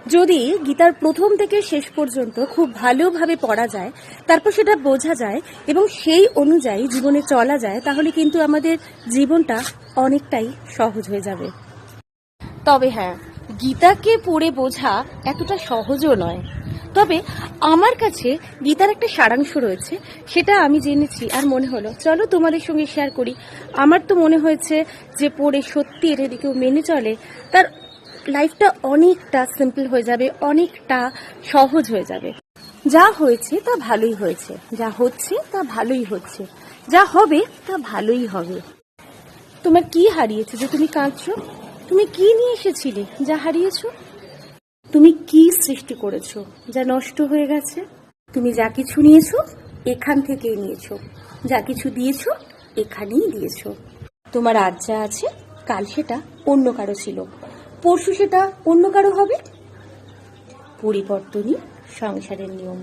যদি গীতার প্রথম থেকে শেষ পর্যন্ত খুব ভালোভাবে পড়া যায়, তারপর সেটা বোঝা যায় এবং সেই অনুযায়ী জীবনে চলা যায়, তাহলে কিন্তু আমাদের জীবনটা অনেকটাই সহজ হয়ে যাবে। তবে হ্যাঁ, গীতাকে পড়ে বোঝা এতটা সহজও নয়। তবে আমার কাছে গীতার একটা সারাংশ রয়েছে, সেটা আমি জেনেছি আর মনে হলো চলো তোমাদের সঙ্গে শেয়ার করি। আমার তো মনে হয়েছে যে পড়ে সত্যি এটা যদি কেউ মেনে চলে, তার লাইফটা অনেকটা সিম্পল হয়ে যাবে, অনেকটা সহজ হয়ে যাবে। যা হয়েছে তা ভালোই হয়েছে, যা হচ্ছে তা ভালোই হচ্ছে, যা হবে তা ভালোই হবে। তোমার কি হারিয়েছে যে তুমি কাঁদছো? তুমি কি নিয়ে এসেছিলে যা হারিয়েছো? তুমি কি সৃষ্টি করেছো যা নষ্ট হয়ে গেছে? তুমি যা কিছু নিয়েছো এখান থেকেই নিয়েছো, যা কিছু দিয়েছো এখানেই দিয়েছো। তোমার আজ যা আছে কাল সেটা অন্য কারো ছিল, পরশু সেটা অন্য কারো হবে। পরিবর্তনই সংসারের নিয়ম।